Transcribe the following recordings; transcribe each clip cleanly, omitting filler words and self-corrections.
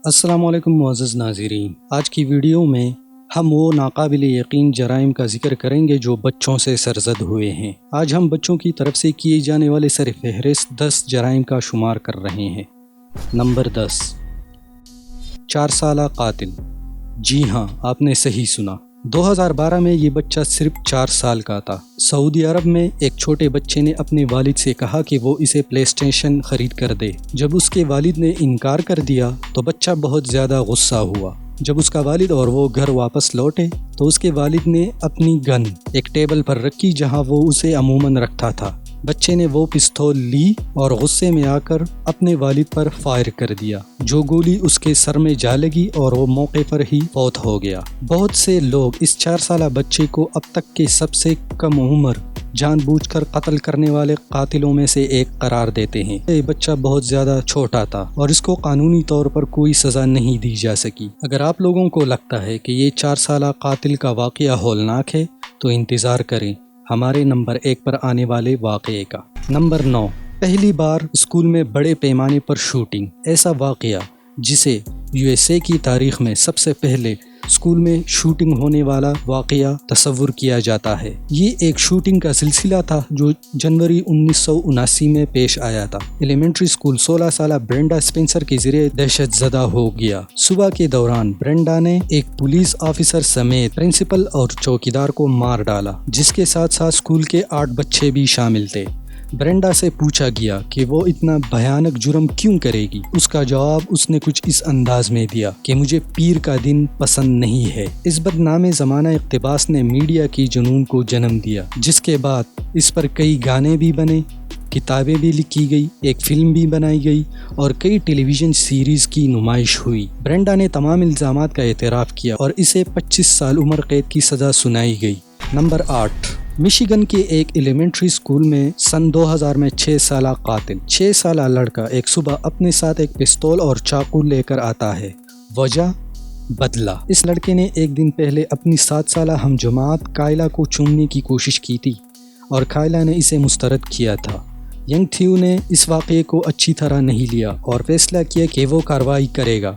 السلام علیکم معزز ناظرین، آج کی ویڈیو میں ہم وہ ناقابل یقین جرائم کا ذکر کریں گے جو بچوں سے سرزد ہوئے ہیں۔ آج ہم بچوں کی طرف سے کیے جانے والے سر فہرست 10 جرائم کا شمار کر رہے ہیں۔ نمبر 10، 4 سالہ قاتل۔ جی ہاں، آپ نے صحیح سنا۔ 2012 میں یہ بچہ صرف 4 سال کا تھا۔ سعودی عرب میں ایک چھوٹے بچے نے اپنے والد سے کہا کہ وہ اسے پلے اسٹیشن خرید کر دے۔ جب اس کے والد نے انکار کر دیا تو بچہ بہت زیادہ غصہ ہوا۔ جب اس کا والد اور وہ گھر واپس لوٹے تو اس کے والد نے اپنی گن ایک ٹیبل پر رکھی جہاں وہ اسے عموماً رکھتا تھا۔ بچے نے وہ پستول لی اور غصے میں آ کر اپنے والد پر فائر کر دیا، جو گولی اس کے سر میں جا لگی اور وہ موقع پر ہی فوت ہو گیا۔ بہت سے لوگ اس 4 سالہ بچے کو اب تک کے سب سے کم عمر جان بوجھ کر قتل کرنے والے قاتلوں میں سے ایک قرار دیتے ہیں۔ یہ بچہ بہت زیادہ چھوٹا تھا اور اس کو قانونی طور پر کوئی سزا نہیں دی جا سکی۔ اگر آپ لوگوں کو لگتا ہے کہ یہ 4 سالہ قاتل کا واقعہ ہولناک ہے تو انتظار کریں ہمارے نمبر 1 پر آنے والے واقعے کا۔ نمبر 9، پہلی بار اسکول میں بڑے پیمانے پر شوٹنگ۔ ایسا واقعہ جسے USA کی تاریخ میں سب سے پہلے اسکول میں شوٹنگ ہونے والا واقعہ تصور کیا جاتا ہے۔ یہ ایک شوٹنگ کا سلسلہ تھا جو جنوری 1979 میں پیش آیا تھا۔ ایلیمنٹری اسکول 16 سالہ برینڈا اسپنسر کے ذریعے دہشت زدہ ہو گیا۔ صبح کے دوران برینڈا نے ایک پولیس آفیسر سمیت پرنسپل اور چوکیدار کو مار ڈالا، جس کے ساتھ ساتھ اسکول کے 8 بچے بھی شامل تھے۔ برینڈا سے پوچھا گیا کہ وہ اتنا بھیانک جرم کیوں کرے گی۔ اس کا جواب اس نے کچھ اس انداز میں دیا کہ مجھے پیر کا دن پسند نہیں ہے۔ اس بدنام زمانہ اقتباس نے میڈیا کی جنون کو جنم دیا، جس کے بعد اس پر کئی گانے بھی بنے، کتابیں بھی لکھی گئی، ایک فلم بھی بنائی گئی اور کئی ٹیلی ویژن سیریز کی نمائش ہوئی۔ برینڈا نے تمام الزامات کا اعتراف کیا اور اسے 25 سال عمر قید کی سزا سنائی گئی۔ نمبر 8، مشیگن کے ایک ایلیمنٹری اسکول میں سن 2000 میں 6 سالہ قاتل۔ 6 سالہ لڑکا ایک صبح اپنے ساتھ ایک پستول اور چاقو لے کر آتا ہے۔ وجہ بدلہ۔ اس لڑکے نے ایک دن پہلے اپنی 7 سالہ ہم جماعت کائلا کو چومنے کی کوشش کی تھی اور کائلا نے اسے مسترد کیا تھا۔ ینگ تھیو نے اس واقعے کو اچھی طرح نہیں لیا اور فیصلہ کیا کہ وہ کارروائی کرے گا۔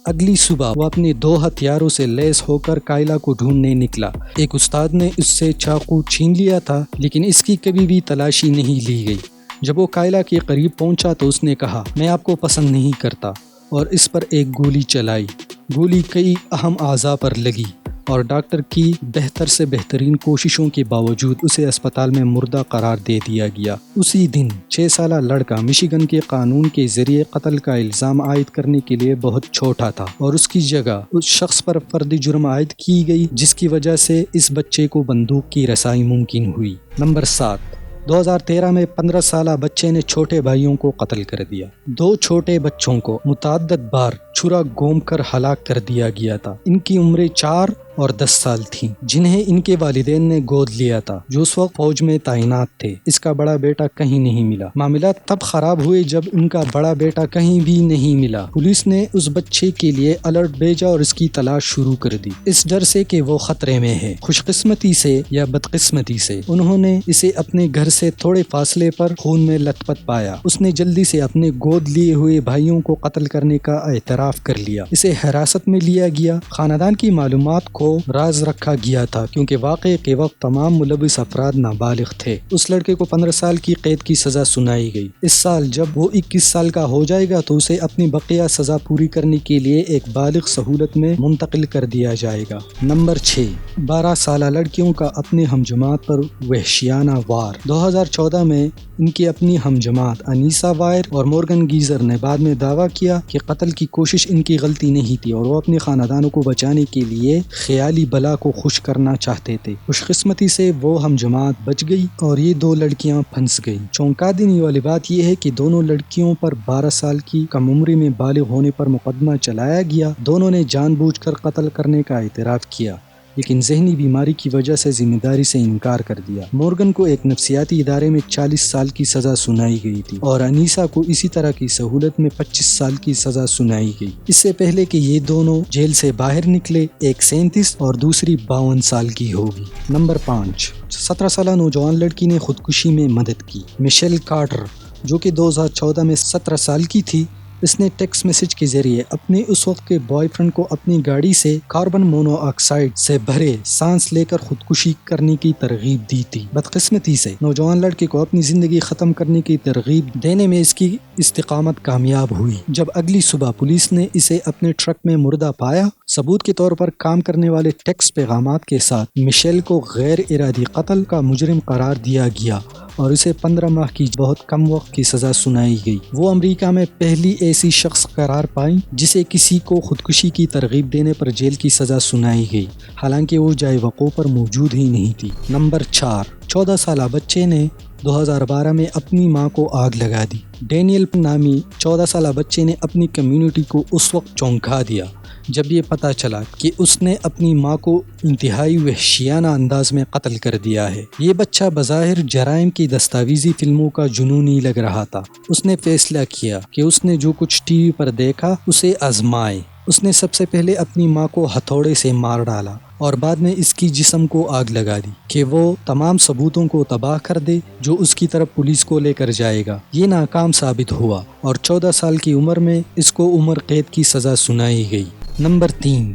اگلی صبح وہ اپنے 2 ہتھیاروں سے لیس ہو کر کائلا کو ڈھونڈنے نکلا۔ ایک استاد نے اس سے چاقو چھین لیا تھا لیکن اس کی کبھی بھی تلاشی نہیں لی گئی۔ جب وہ کائلا کے قریب پہنچا تو اس نے کہا، میں آپ کو پسند نہیں کرتا، اور اس پر ایک گولی چلائی۔ گولی کئی اہم اعضاء پر لگی اور ڈاکٹر کی بہتر سے بہترین کوششوں کے باوجود اسے اسپتال میں مردہ قرار دے دیا گیا۔ اسی دن 6 سالہ لڑکا مشیگن کے قانون کے ذریعے قتل کا الزام عائد کرنے کے لیے بہت چھوٹا تھا اور اس کی جگہ اس شخص پر فردی جرم عائد کی گئی جس کی وجہ سے اس بچے کو بندوق کی رسائی ممکن ہوئی۔ نمبر 7، 2013 میں 15 سالہ بچے نے چھوٹے بھائیوں کو قتل کر دیا۔ 2 چھوٹے بچوں کو متعدد بار چھرا گھوم کر ہلاک کر دیا گیا تھا۔ ان کی عمریں 4 اور 10 سال تھیں، جنہیں ان کے والدین نے گود لیا تھا، جو اس وقت فوج میں تعینات تھے۔ اس کا بڑا بیٹا کہیں نہیں ملا۔ معاملات تب خراب ہوئے جب ان کا بڑا بیٹا کہیں بھی نہیں ملا۔ پولیس نے اس بچے کے لیے الرٹ بھیجا اور اس کی تلاش شروع کر دی، اس ڈر سے کہ وہ خطرے میں ہے۔ خوش قسمتی سے یا بدقسمتی سے انہوں نے اسے اپنے گھر سے تھوڑے فاصلے پر خون میں لت پت پایا۔ اس نے جلدی سے اپنے گود لیے ہوئے بھائیوں کو قتل کرنے کا اعتراف کر لیا۔ اسے حراست میں لیا گیا۔ خاندان کی معلومات کو راز رکھا گیا تھا کیونکہ واقعے کے وقت تمام ملوث افراد نابالغ تھے۔ اس لڑکے کو 15 سال کی قید کی سزا سنائی گئی۔ اس سال جب وہ 21 سال کا ہو جائے گا تو اسے اپنی بقیہ سزا پوری کرنے کے لیے ایک بالغ سہولت میں منتقل کر دیا جائے گا۔ نمبر 6، 12 سالہ لڑکیوں کا اپنے ہم جماعت پر وحشیانہ وار۔ 2014 میں ان کی اپنی ہم جماعت انیسا وائر اور مورگن گیزر نے بعد میں دعویٰ کیا کہ قتل کی کوشش ان کی غلطی نہیں تھی اور وہ اپنے خاندانوں کو بچانے کے لیے خیالی بلا کو خوش کرنا چاہتے تھے۔ خوش قسمتی سے وہ ہم جماعت بچ گئی اور یہ 2 لڑکیاں پھنس گئیں۔ چونکا دینے والی بات یہ ہے کہ دونوں لڑکیوں پر 12 سال کی کم عمری میں بالغ ہونے پر مقدمہ چلایا گیا۔ دونوں نے جان بوجھ کر قتل کرنے کا اعتراف کیا لیکن ذہنی بیماری کی وجہ سے ذمہ داری سے انکار کر دیا۔ مورگن کو ایک نفسیاتی ادارے میں 40 سال کی سزا سنائی گئی تھی اور انیسا کو اسی طرح کی سہولت میں 25 سال کی سزا سنائی گئی۔ اس سے پہلے کہ یہ دونوں جیل سے باہر نکلے، ایک 37 اور دوسری 52 سال کی ہوگی۔ نمبر 5، 17 سالہ نوجوان لڑکی نے خودکشی میں مدد کی۔ میشیل کارٹر، جو کہ 2014 میں 17 سال کی تھی، اس نے ٹیکسٹ میسج کے ذریعے اپنے اس وقت کے بوائے فرینڈ کو اپنی گاڑی سے کاربن مونو آکسائڈ سے بھرے سانس لے کر خودکشی کرنے کی ترغیب دی تھی۔ بدقسمتی سے نوجوان لڑکے کو اپنی زندگی ختم کرنے کی ترغیب دینے میں اس کی استقامت کامیاب ہوئی۔ جب اگلی صبح پولیس نے اسے اپنے ٹرک میں مردہ پایا، ثبوت کے طور پر کام کرنے والے ٹیکسٹ پیغامات کے ساتھ مشیل کو غیر ارادی قتل کا مجرم قرار دیا گیا اور اسے 15 ماہ کی بہت کم وقت کی سزا سنائی گئی۔ وہ امریکہ میں پہلی ایسی شخص قرار پائیں جسے کسی کو خودکشی کی ترغیب دینے پر جیل کی سزا سنائی گئی، حالانکہ وہ جائے وقوع پر موجود ہی نہیں تھی۔ نمبر 4، 14 سالہ بچے نے 2012 میں اپنی ماں کو آگ لگا دی۔ ڈینیل نامی 14 سالہ بچے نے اپنی کمیونٹی کو اس وقت چونکا دیا جب یہ پتہ چلا کہ اس نے اپنی ماں کو انتہائی وحشیانہ انداز میں قتل کر دیا ہے۔ یہ بچہ بظاہر جرائم کی دستاویزی فلموں کا جنونی لگ رہا تھا۔ اس نے فیصلہ کیا کہ اس نے جو کچھ ٹی وی پر دیکھا اسے آزمائے۔ اس نے سب سے پہلے اپنی ماں کو ہتھوڑے سے مار ڈالا اور بعد میں اس کی جسم کو آگ لگا دی کہ وہ تمام ثبوتوں کو تباہ کر دے جو اس کی طرف پولیس کو لے کر جائے گا۔ یہ ناکام ثابت ہوا اور 14 سال کی عمر میں اس کو عمر قید کی سزا سنائی گئی۔ نمبر 3،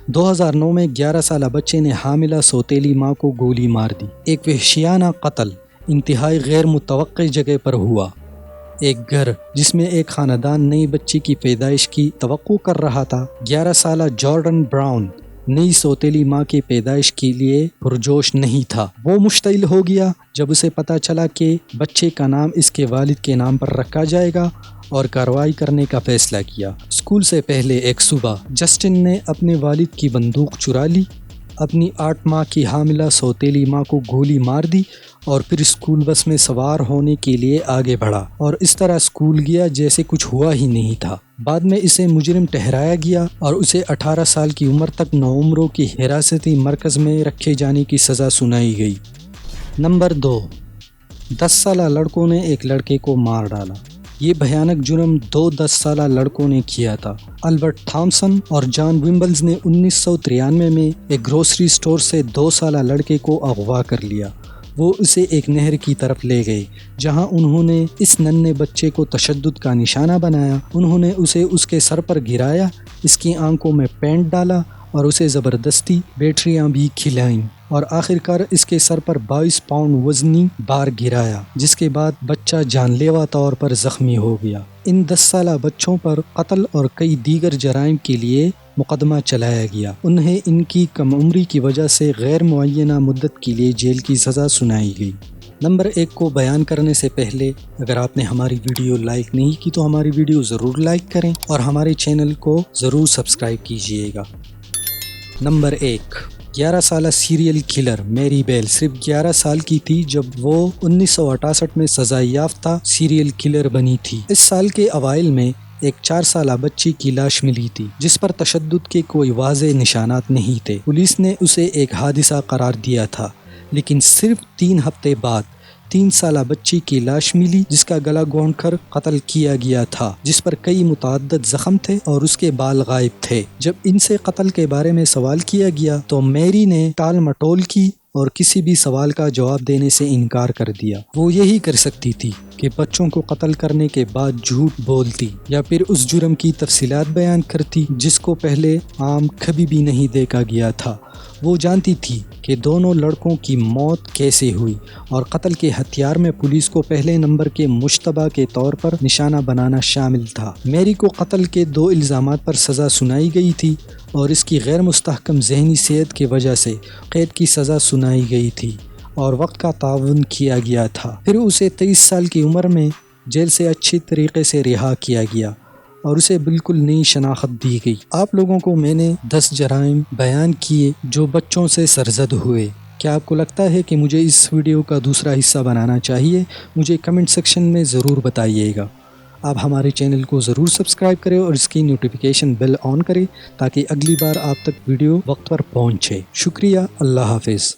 2009 میں 11 سالہ بچے نے حاملہ سوتیلی ماں کو گولی مار دی۔ ایک وحشیانہ قتل انتہائی غیر متوقع جگہ پر ہوا۔ ایک گھر جس میں ایک خاندان نئی بچی کی پیدائش کی توقع کر رہا تھا۔ 11 سالہ جارڈن براؤن نئی سوتیلی ماں کی پیدائش کے لیے پرجوش نہیں تھا۔ وہ مشتعل ہو گیا جب اسے پتہ چلا کہ بچے کا نام اس کے والد کے نام پر رکھا جائے گا اور کارروائی کرنے کا فیصلہ کیا۔ اسکول سے پہلے ایک صبح جسٹن نے اپنے والد کی بندوق چرا لی، اپنی 8 ماہ کی حاملہ سوتیلی ماں کو گولی مار دی اور پھر اسکول بس میں سوار ہونے کے لیے آگے بڑھا اور اس طرح اسکول گیا جیسے کچھ ہوا ہی نہیں تھا۔ بعد میں اسے مجرم ٹھہرایا گیا اور اسے 18 سال کی عمر تک نوعمروں کی حراستی مرکز میں رکھے جانے کی سزا سنائی گئی۔ نمبر 2، 10 سالہ لڑکوں نے ایک لڑکے کو مار ڈالا۔ یہ بھیانک جرم 2 10 سالہ لڑکوں نے کیا تھا۔ البرٹ تھامسن اور جان ومبلز نے 1993 میں ایک گروسری سٹور سے 2 سالہ لڑکے کو اغوا کر لیا۔ وہ اسے ایک نہر کی طرف لے گئے جہاں انہوں نے اس ننھے بچے کو تشدد کا نشانہ بنایا۔ انہوں نے اسے اس کے سر پر گرایا، اس کی آنکھوں میں پینٹ ڈالا اور اسے زبردستی بیٹریاں بھی کھلائیں اور آخرکار اس کے سر پر 22 پاؤنڈ وزنی بار گرایا، جس کے بعد بچہ جان لیوا طور پر زخمی ہو گیا۔ ان 10 سالہ بچوں پر قتل اور کئی دیگر جرائم کے لیے مقدمہ چلایا گیا۔ انہیں ان کی کم عمری کی وجہ سے غیر معینہ مدت کے لیے جیل کی سزا سنائی گئی۔ نمبر 1 کو بیان کرنے سے پہلے اگر آپ نے ہماری ویڈیو لائک نہیں کی تو ہماری ویڈیو ضرور لائک کریں اور ہمارے چینل کو ضرور سبسکرائب کیجیے گا۔ نمبر 1، 11 سالہ سیریل کلر میری بیل صرف 11 سال کی تھی جب وہ 1968 میں سزا یافتہ سیریل کلر بنی تھی۔ اس سال کے اوائل میں ایک 4 سالہ بچی کی لاش ملی تھی جس پر تشدد کے کوئی واضح نشانات نہیں تھے۔ پولیس نے اسے ایک حادثہ قرار دیا تھا، لیکن صرف 3 ہفتے بعد 3 سالہ بچی کی لاش ملی جس کا گلا گھونٹ کر قتل کیا گیا تھا، جس پر کئی متعدد زخم تھے اور اس کے بال غائب تھے۔ جب ان سے قتل کے بارے میں سوال کیا گیا تو میری نے ٹال مٹول کی اور کسی بھی سوال کا جواب دینے سے انکار کر دیا۔ وہ یہی کر سکتی تھی کہ بچوں کو قتل کرنے کے بعد جھوٹ بولتی یا پھر اس جرم کی تفصیلات بیان کرتی جس کو پہلے عام کبھی بھی نہیں دیکھا گیا تھا۔ وہ جانتی تھی کہ دونوں لڑکوں کی موت کیسے ہوئی اور قتل کے ہتھیار میں پولیس کو پہلے نمبر کے مشتبہ کے طور پر نشانہ بنانا شامل تھا۔ میری کو قتل کے 2 الزامات پر سزا سنائی گئی تھی اور اس کی غیر مستحکم ذہنی صحت کی وجہ سے قید کی سزا سنائی گئی تھی اور وقت کا تعین کیا گیا تھا۔ پھر اسے 23 سال کی عمر میں جیل سے اچھی طریقے سے رہا کیا گیا اور اسے بالکل نئی شناخت دی گئی۔ آپ لوگوں کو میں نے 10 جرائم بیان کیے جو بچوں سے سرزد ہوئے۔ کیا آپ کو لگتا ہے کہ مجھے اس ویڈیو کا دوسرا حصہ بنانا چاہیے؟ مجھے کمنٹ سیکشن میں ضرور بتائیے گا۔ آپ ہمارے چینل کو ضرور سبسکرائب کریں اور اس کی نوٹیفیکیشن بیل آن کریں تاکہ اگلی بار آپ تک ویڈیو وقت پر پہنچے۔ شکریہ، اللہ حافظ۔